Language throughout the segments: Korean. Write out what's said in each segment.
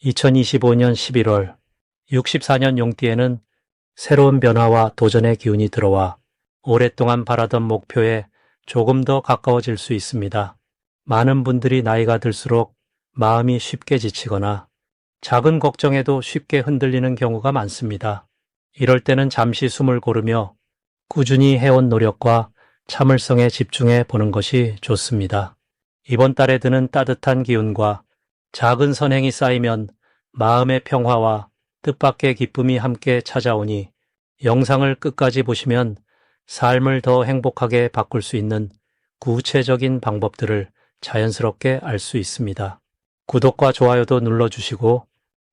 2025년 11월 64년 용띠에는 새로운 변화와 도전의 기운이 들어와 오랫동안 바라던 목표에 조금 더 가까워질 수 있습니다. 많은 분들이 나이가 들수록 마음이 쉽게 지치거나 작은 걱정에도 쉽게 흔들리는 경우가 많습니다. 이럴 때는 잠시 숨을 고르며 꾸준히 해온 노력과 참을성에 집중해 보는 것이 좋습니다. 이번 달에 드는 따뜻한 기운과 작은 선행이 쌓이면 마음의 평화와 뜻밖의 기쁨이 함께 찾아오니 영상을 끝까지 보시면 삶을 더 행복하게 바꿀 수 있는 구체적인 방법들을 자연스럽게 알 수 있습니다. 구독과 좋아요도 눌러주시고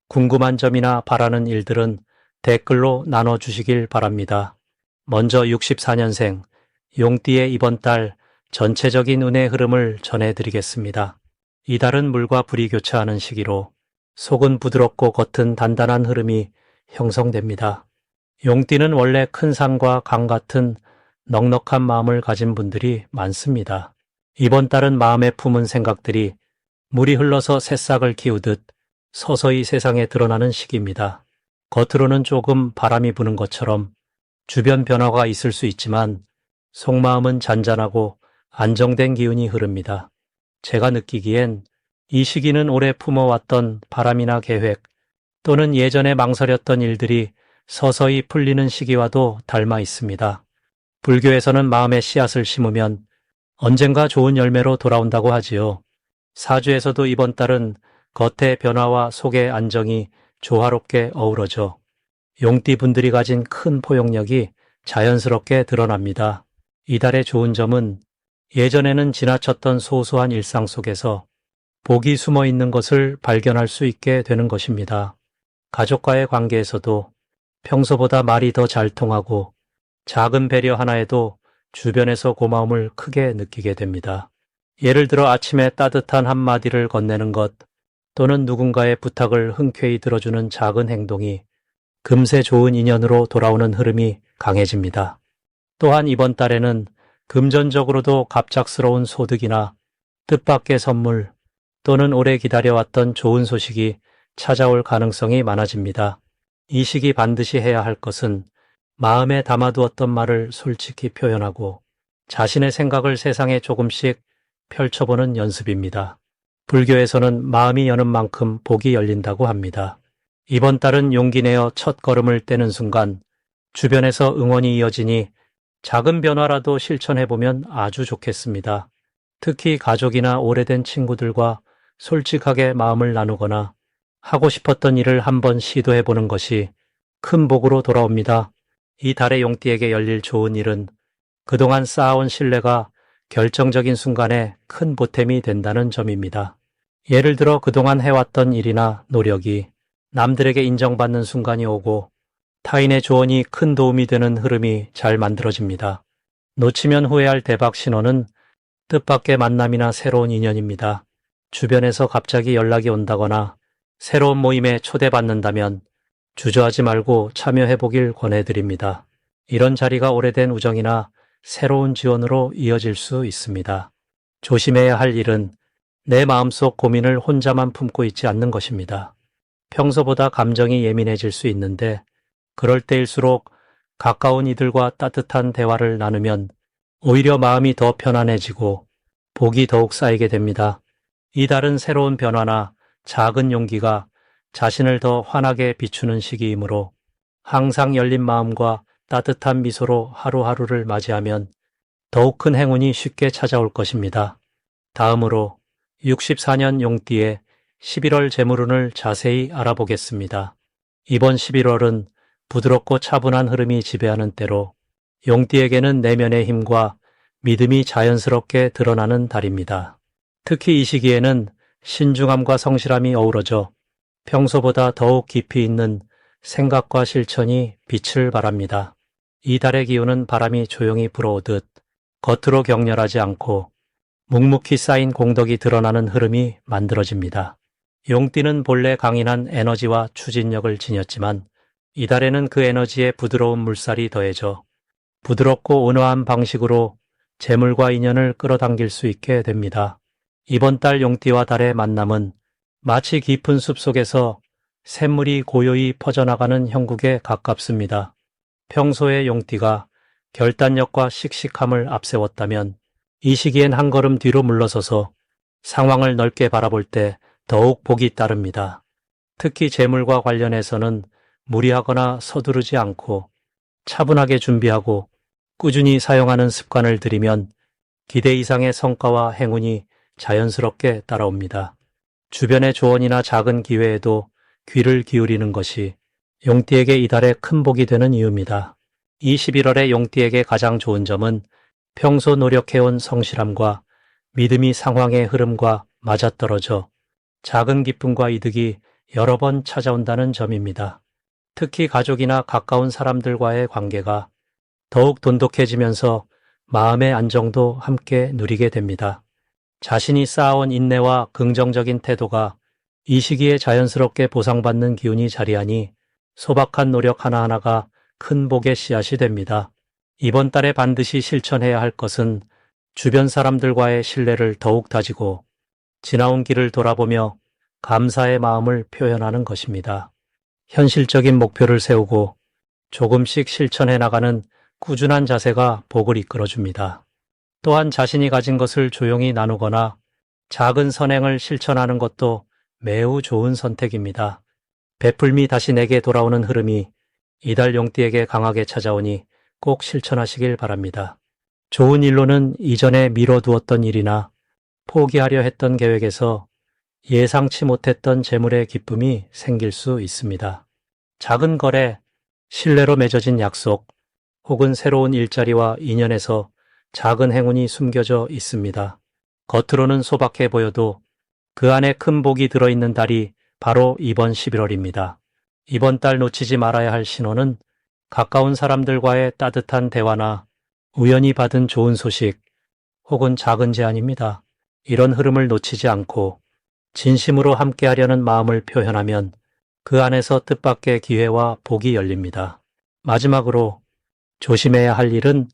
궁금한 점이나 바라는 일들은 댓글로 나눠주시길 바랍니다. 먼저 64년생 용띠의 이번 달 전체적인 운의 흐름을 전해드리겠습니다. 이달은 물과 불이 교차하는 시기로 속은 부드럽고 겉은 단단한 흐름이 형성됩니다. 용띠는 원래 큰 산과 강 같은 넉넉한 마음을 가진 분들이 많습니다. 이번 달은 마음에 품은 생각들이 물이 흘러서 새싹을 키우듯 서서히 세상에 드러나는 시기입니다. 겉으로는 조금 바람이 부는 것처럼 주변 변화가 있을 수 있지만 속마음은 잔잔하고 안정된 기운이 흐릅니다. 제가 느끼기엔 이 시기는 오래 품어왔던 바람이나 계획 또는 예전에 망설였던 일들이 서서히 풀리는 시기와도 닮아 있습니다. 불교에서는 마음의 씨앗을 심으면 언젠가 좋은 열매로 돌아온다고 하지요. 사주에서도 이번 달은 겉의 변화와 속의 안정이 조화롭게 어우러져 용띠 분들이 가진 큰 포용력이 자연스럽게 드러납니다. 이달의 좋은 점은 예전에는 지나쳤던 소소한 일상 속에서 복이 숨어 있는 것을 발견할 수 있게 되는 것입니다. 가족과의 관계에서도 평소보다 말이 더 잘 통하고 작은 배려 하나에도 주변에서 고마움을 크게 느끼게 됩니다. 예를 들어 아침에 따뜻한 한마디를 건네는 것 또는 누군가의 부탁을 흔쾌히 들어주는 작은 행동이 금세 좋은 인연으로 돌아오는 흐름이 강해집니다. 또한 이번 달에는 금전적으로도 갑작스러운 소득이나 뜻밖의 선물 또는 오래 기다려왔던 좋은 소식이 찾아올 가능성이 많아집니다. 이 시기 반드시 해야 할 것은 마음에 담아두었던 말을 솔직히 표현하고 자신의 생각을 세상에 조금씩 펼쳐보는 연습입니다. 불교에서는 마음이 여는 만큼 복이 열린다고 합니다. 이번 달은 용기 내어 첫 걸음을 떼는 순간 주변에서 응원이 이어지니 작은 변화라도 실천해보면 아주 좋겠습니다. 특히 가족이나 오래된 친구들과 솔직하게 마음을 나누거나 하고 싶었던 일을 한번 시도해보는 것이 큰 복으로 돌아옵니다. 이 달의 용띠에게 열릴 좋은 일은 그동안 쌓아온 신뢰가 결정적인 순간에 큰 보탬이 된다는 점입니다. 예를 들어 그동안 해왔던 일이나 노력이 남들에게 인정받는 순간이 오고 타인의 조언이 큰 도움이 되는 흐름이 잘 만들어집니다. 놓치면 후회할 대박 신호는 뜻밖의 만남이나 새로운 인연입니다. 주변에서 갑자기 연락이 온다거나 새로운 모임에 초대받는다면 주저하지 말고 참여해보길 권해드립니다. 이런 자리가 오래된 우정이나 새로운 지원으로 이어질 수 있습니다. 조심해야 할 일은 내 마음속 고민을 혼자만 품고 있지 않는 것입니다. 평소보다 감정이 예민해질 수 있는데 그럴 때일수록 가까운 이들과 따뜻한 대화를 나누면 오히려 마음이 더 편안해지고 복이 더욱 쌓이게 됩니다. 이달은 새로운 변화나 작은 용기가 자신을 더 환하게 비추는 시기이므로 항상 열린 마음과 따뜻한 미소로 하루하루를 맞이하면 더욱 큰 행운이 쉽게 찾아올 것입니다. 다음으로 64년 용띠의 11월 재물운을 자세히 알아보겠습니다. 이번 11월은 부드럽고 차분한 흐름이 지배하는 때로 용띠에게는 내면의 힘과 믿음이 자연스럽게 드러나는 달입니다. 특히 이 시기에는 신중함과 성실함이 어우러져 평소보다 더욱 깊이 있는 생각과 실천이 빛을 발합니다. 이 달의 기운은 바람이 조용히 불어오듯 겉으로 격렬하지 않고 묵묵히 쌓인 공덕이 드러나는 흐름이 만들어집니다. 용띠는 본래 강인한 에너지와 추진력을 지녔지만 이달에는 그 에너지에 부드러운 물살이 더해져 부드럽고 온화한 방식으로 재물과 인연을 끌어당길 수 있게 됩니다. 이번 달 용띠와 달의 만남은 마치 깊은 숲속에서 샘물이 고요히 퍼져나가는 형국에 가깝습니다. 평소에 용띠가 결단력과 씩씩함을 앞세웠다면 이 시기엔 한 걸음 뒤로 물러서서 상황을 넓게 바라볼 때 더욱 복이 따릅니다. 특히 재물과 관련해서는 무리하거나 서두르지 않고 차분하게 준비하고 꾸준히 사용하는 습관을 들이면 기대 이상의 성과와 행운이 자연스럽게 따라옵니다. 주변의 조언이나 작은 기회에도 귀를 기울이는 것이 용띠에게 이달의 큰 복이 되는 이유입니다. 이 11월에 용띠에게 가장 좋은 점은 평소 노력해온 성실함과 믿음이 상황의 흐름과 맞아떨어져 작은 기쁨과 이득이 여러 번 찾아온다는 점입니다. 특히 가족이나 가까운 사람들과의 관계가 더욱 돈독해지면서 마음의 안정도 함께 누리게 됩니다. 자신이 쌓아온 인내와 긍정적인 태도가 이 시기에 자연스럽게 보상받는 기운이 자리하니 소박한 노력 하나하나가 큰 복의 씨앗이 됩니다. 이번 달에 반드시 실천해야 할 것은 주변 사람들과의 신뢰를 더욱 다지고 지나온 길을 돌아보며 감사의 마음을 표현하는 것입니다. 현실적인 목표를 세우고 조금씩 실천해 나가는 꾸준한 자세가 복을 이끌어줍니다. 또한 자신이 가진 것을 조용히 나누거나 작은 선행을 실천하는 것도 매우 좋은 선택입니다. 베풀미 다시 내게 돌아오는 흐름이 이달 용띠에게 강하게 찾아오니 꼭 실천하시길 바랍니다. 좋은 일로는 이전에 미뤄두었던 일이나 포기하려 했던 계획에서 예상치 못했던 재물의 기쁨이 생길 수 있습니다. 작은 거래, 신뢰로 맺어진 약속, 혹은 새로운 일자리와 인연에서 작은 행운이 숨겨져 있습니다. 겉으로는 소박해 보여도 그 안에 큰 복이 들어있는 달이 바로 이번 11월입니다. 이번 달 놓치지 말아야 할 신호는 가까운 사람들과의 따뜻한 대화나 우연히 받은 좋은 소식 혹은 작은 제안입니다. 이런 흐름을 놓치지 않고 진심으로 함께하려는 마음을 표현하면 그 안에서 뜻밖의 기회와 복이 열립니다. 마지막으로 조심해야 할 일은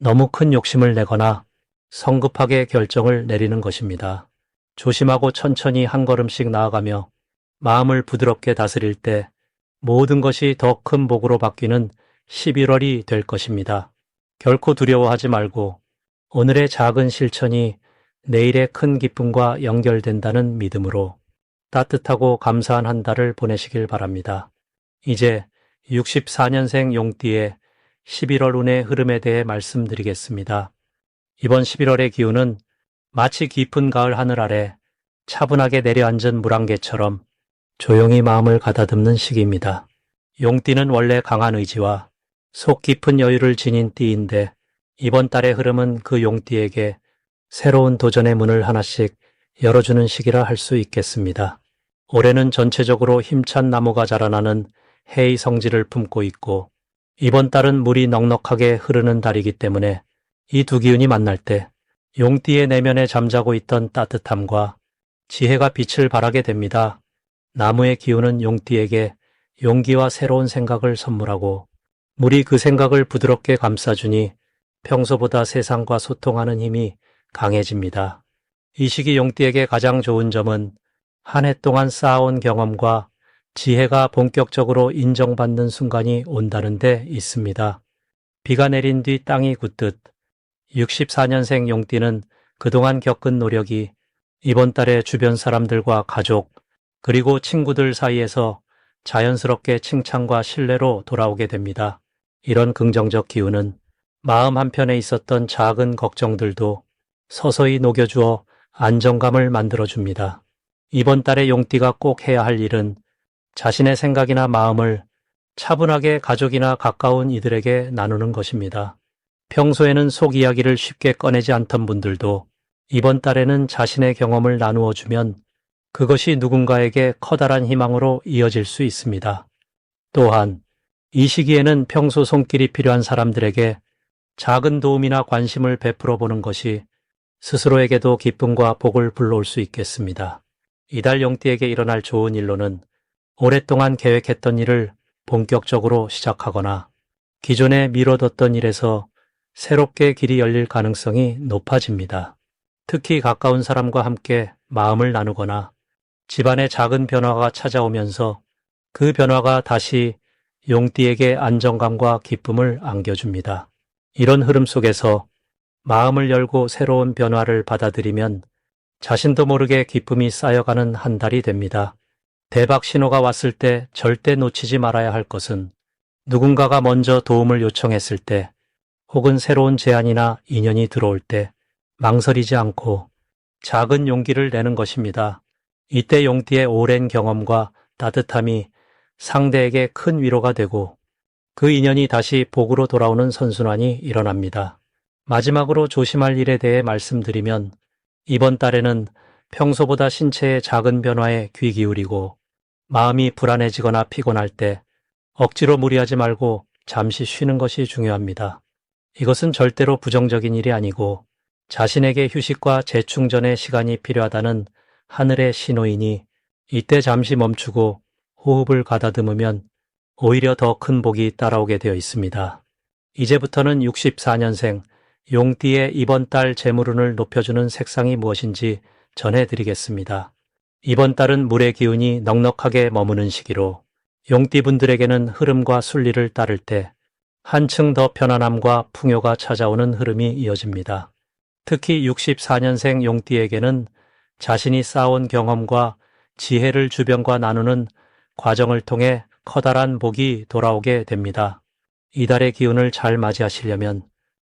너무 큰 욕심을 내거나 성급하게 결정을 내리는 것입니다. 조심하고 천천히 한 걸음씩 나아가며 마음을 부드럽게 다스릴 때 모든 것이 더 큰 복으로 바뀌는 11월이 될 것입니다. 결코 두려워하지 말고 오늘의 작은 실천이 내일의 큰 기쁨과 연결된다는 믿음으로 따뜻하고 감사한 한 달을 보내시길 바랍니다. 이제 64년생 용띠의 11월 운의 흐름에 대해 말씀드리겠습니다. 이번 11월의 기운은 마치 깊은 가을 하늘 아래 차분하게 내려앉은 물안개처럼 조용히 마음을 가다듬는 시기입니다. 용띠는 원래 강한 의지와 속 깊은 여유를 지닌 띠인데 이번 달의 흐름은 그 용띠에게 새로운 도전의 문을 하나씩 열어주는 시기라 할 수 있겠습니다. 올해는 전체적으로 힘찬 나무가 자라나는 해의 성질을 품고 있고 이번 달은 물이 넉넉하게 흐르는 달이기 때문에 이 두 기운이 만날 때 용띠의 내면에 잠자고 있던 따뜻함과 지혜가 빛을 발하게 됩니다. 나무의 기운은 용띠에게 용기와 새로운 생각을 선물하고 물이 그 생각을 부드럽게 감싸주니 평소보다 세상과 소통하는 힘이 강해집니다. 이 시기 용띠에게 가장 좋은 점은 한 해 동안 쌓아온 경험과 지혜가 본격적으로 인정받는 순간이 온다는 데 있습니다. 비가 내린 뒤 땅이 굳듯 64년생 용띠는 그동안 겪은 노력이 이번 달에 주변 사람들과 가족 그리고 친구들 사이에서 자연스럽게 칭찬과 신뢰로 돌아오게 됩니다. 이런 긍정적 기운은 마음 한편에 있었던 작은 걱정들도 서서히 녹여주어 안정감을 만들어줍니다. 이번 달에 용띠가 꼭 해야 할 일은 자신의 생각이나 마음을 차분하게 가족이나 가까운 이들에게 나누는 것입니다. 평소에는 속 이야기를 쉽게 꺼내지 않던 분들도 이번 달에는 자신의 경험을 나누어 주면 그것이 누군가에게 커다란 희망으로 이어질 수 있습니다. 또한 이 시기에는 평소 손길이 필요한 사람들에게 작은 도움이나 관심을 베풀어 보는 것이 스스로에게도 기쁨과 복을 불러올 수 있겠습니다. 이달 용띠에게 일어날 좋은 일로는 오랫동안 계획했던 일을 본격적으로 시작하거나 기존에 미뤄뒀던 일에서 새롭게 길이 열릴 가능성이 높아집니다. 특히 가까운 사람과 함께 마음을 나누거나 집안에 작은 변화가 찾아오면서 그 변화가 다시 용띠에게 안정감과 기쁨을 안겨줍니다. 이런 흐름 속에서 마음을 열고 새로운 변화를 받아들이면 자신도 모르게 기쁨이 쌓여가는 한 달이 됩니다. 대박 신호가 왔을 때 절대 놓치지 말아야 할 것은 누군가가 먼저 도움을 요청했을 때 혹은 새로운 제안이나 인연이 들어올 때 망설이지 않고 작은 용기를 내는 것입니다. 이때 용띠의 오랜 경험과 따뜻함이 상대에게 큰 위로가 되고 그 인연이 다시 복으로 돌아오는 선순환이 일어납니다. 마지막으로 조심할 일에 대해 말씀드리면 이번 달에는 평소보다 신체의 작은 변화에 귀 기울이고 마음이 불안해지거나 피곤할 때 억지로 무리하지 말고 잠시 쉬는 것이 중요합니다. 이것은 절대로 부정적인 일이 아니고 자신에게 휴식과 재충전의 시간이 필요하다는 하늘의 신호이니 이때 잠시 멈추고 호흡을 가다듬으면 오히려 더 큰 복이 따라오게 되어 있습니다. 이제부터는 64년생 용띠의 이번 달 재물운을 높여주는 색상이 무엇인지 전해드리겠습니다. 이번 달은 물의 기운이 넉넉하게 머무는 시기로 용띠분들에게는 흐름과 순리를 따를 때 한층 더 편안함과 풍요가 찾아오는 흐름이 이어집니다. 특히 64년생 용띠에게는 자신이 쌓아온 경험과 지혜를 주변과 나누는 과정을 통해 커다란 복이 돌아오게 됩니다. 이달의 기운을 잘 맞이하시려면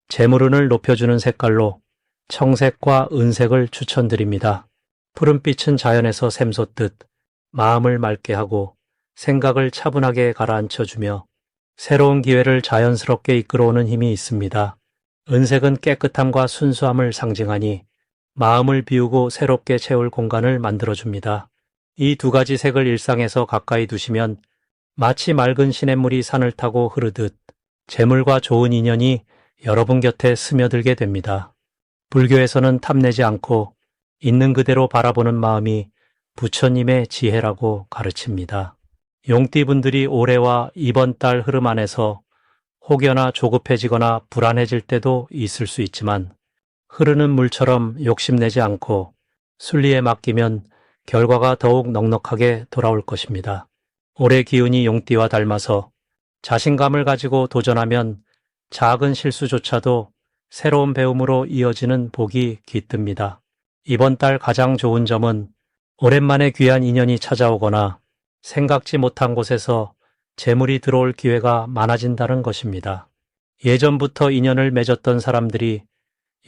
재물운을 높여주는 색깔로 청색과 은색을 추천드립니다. 푸른빛은 자연에서 샘솟듯 마음을 맑게 하고 생각을 차분하게 가라앉혀주며 새로운 기회를 자연스럽게 이끌어오는 힘이 있습니다. 은색은 깨끗함과 순수함을 상징하니 마음을 비우고 새롭게 채울 공간을 만들어줍니다. 이 두 가지 색을 일상에서 가까이 두시면 마치 맑은 시냇물이 산을 타고 흐르듯 재물과 좋은 인연이 여러분 곁에 스며들게 됩니다. 불교에서는 탐내지 않고 있는 그대로 바라보는 마음이 부처님의 지혜라고 가르칩니다. 용띠분들이 올해와 이번 달 흐름 안에서 혹여나 조급해지거나 불안해질 때도 있을 수 있지만 흐르는 물처럼 욕심내지 않고 순리에 맡기면 결과가 더욱 넉넉하게 돌아올 것입니다. 올해 기운이 용띠와 닮아서 자신감을 가지고 도전하면 작은 실수조차도 새로운 배움으로 이어지는 복이 깃듭니다. 이번 달 가장 좋은 점은 오랜만에 귀한 인연이 찾아오거나 생각지 못한 곳에서 재물이 들어올 기회가 많아진다는 것입니다. 예전부터 인연을 맺었던 사람들이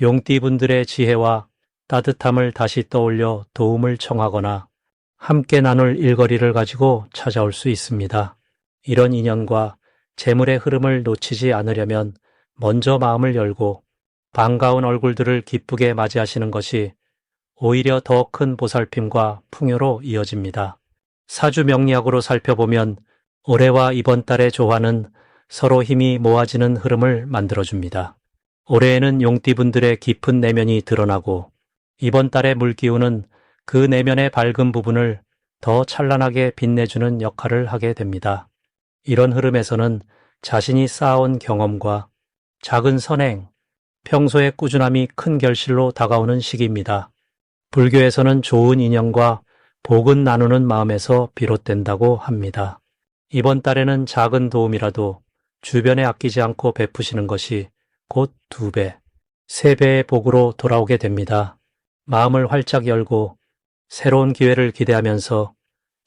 용띠분들의 지혜와 따뜻함을 다시 떠올려 도움을 청하거나 함께 나눌 일거리를 가지고 찾아올 수 있습니다. 이런 인연과 재물의 흐름을 놓치지 않으려면 먼저 마음을 열고 반가운 얼굴들을 기쁘게 맞이하시는 것이 오히려 더 큰 보살핌과 풍요로 이어집니다. 사주 명리학으로 살펴보면 올해와 이번 달의 조화는 서로 힘이 모아지는 흐름을 만들어줍니다. 올해에는 용띠분들의 깊은 내면이 드러나고 이번 달의 물기운은 그 내면의 밝은 부분을 더 찬란하게 빛내주는 역할을 하게 됩니다. 이런 흐름에서는 자신이 쌓아온 경험과 작은 선행, 평소의 꾸준함이 큰 결실로 다가오는 시기입니다. 불교에서는 좋은 인연과 복은 나누는 마음에서 비롯된다고 합니다. 이번 달에는 작은 도움이라도 주변에 아끼지 않고 베푸시는 것이 곧 2배, 3배의 복으로 돌아오게 됩니다. 마음을 활짝 열고 새로운 기회를 기대하면서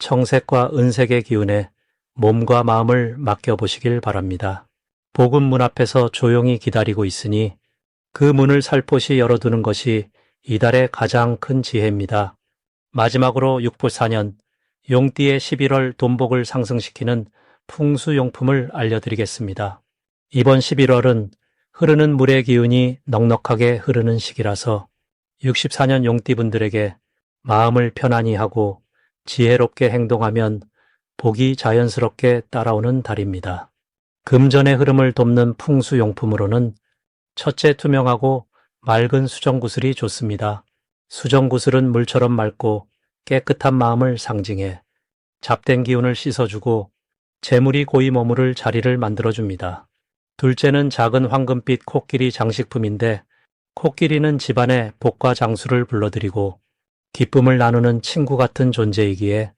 청색과 은색의 기운에 몸과 마음을 맡겨보시길 바랍니다. 복은 문 앞에서 조용히 기다리고 있으니 그 문을 살포시 열어두는 것이 이달의 가장 큰 지혜입니다. 마지막으로 6불4년 용띠의 11월 돈복을 상승시키는 풍수용품을 알려드리겠습니다. 이번 11월은 흐르는 물의 기운이 넉넉하게 흐르는 시기라서 64년 용띠분들에게 마음을 편안히 하고 지혜롭게 행동하면 복이 자연스럽게 따라오는 달입니다. 금전의 흐름을 돕는 풍수용품으로는 첫째, 투명하고 맑은 수정구슬이 좋습니다. 수정구슬은 물처럼 맑고 깨끗한 마음을 상징해 잡된 기운을 씻어주고 재물이 고이 머무를 자리를 만들어줍니다. 둘째는 작은 황금빛 코끼리 장식품인데 코끼리는 집안에 복과 장수를 불러들이고 기쁨을 나누는 친구 같은 존재이기에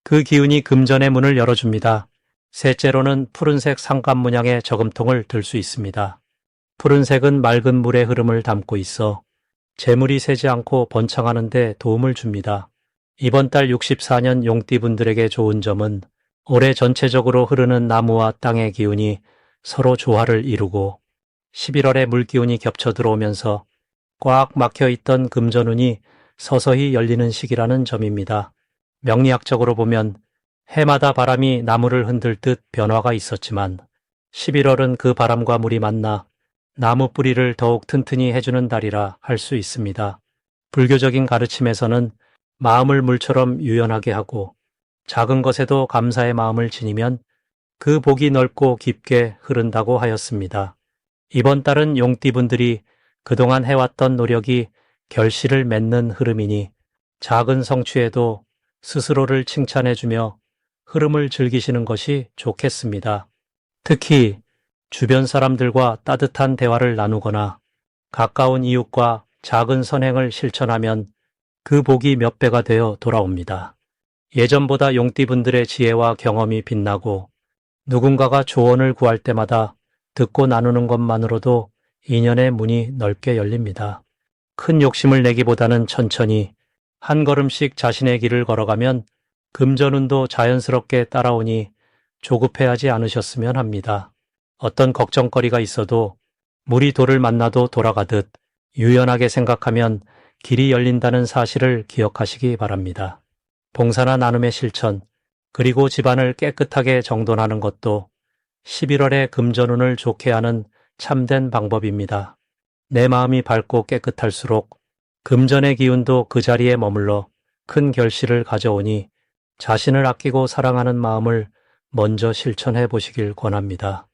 그 기운이 금전의 문을 열어줍니다. 셋째로는 푸른색 상감 문양의 저금통을 들 수 있습니다. 푸른색은 맑은 물의 흐름을 담고 있어 재물이 새지 않고 번창하는 데 도움을 줍니다. 이번 달 64년 용띠분들에게 좋은 점은 올해 전체적으로 흐르는 나무와 땅의 기운이 서로 조화를 이루고 11월에 물기운이 겹쳐 들어오면서 꽉 막혀 있던 금전운이 서서히 열리는 시기라는 점입니다. 명리학적으로 보면 해마다 바람이 나무를 흔들 듯 변화가 있었지만 11월은 그 바람과 물이 만나 나무 뿌리를 더욱 튼튼히 해주는 달이라 할 수 있습니다. 불교적인 가르침에서는 마음을 물처럼 유연하게 하고 작은 것에도 감사의 마음을 지니면 그 복이 넓고 깊게 흐른다고 하였습니다. 이번 달은 용띠분들이 그동안 해왔던 노력이 결실을 맺는 흐름이니 작은 성취에도 스스로를 칭찬해주며 흐름을 즐기시는 것이 좋겠습니다. 특히 주변 사람들과 따뜻한 대화를 나누거나 가까운 이웃과 작은 선행을 실천하면 그 복이 몇 배가 되어 돌아옵니다. 예전보다 용띠분들의 지혜와 경험이 빛나고 누군가가 조언을 구할 때마다 듣고 나누는 것만으로도 인연의 문이 넓게 열립니다. 큰 욕심을 내기보다는 천천히 한 걸음씩 자신의 길을 걸어가면 금전운도 자연스럽게 따라오니 조급해하지 않으셨으면 합니다. 어떤 걱정거리가 있어도 물이 돌을 만나도 돌아가듯 유연하게 생각하면 길이 열린다는 사실을 기억하시기 바랍니다. 봉사나 나눔의 실천, 그리고 집안을 깨끗하게 정돈하는 것도 11월의 금전운을 좋게 하는 참된 방법입니다. 내 마음이 밝고 깨끗할수록 금전의 기운도 그 자리에 머물러 큰 결실을 가져오니 자신을 아끼고 사랑하는 마음을 먼저 실천해 보시길 권합니다.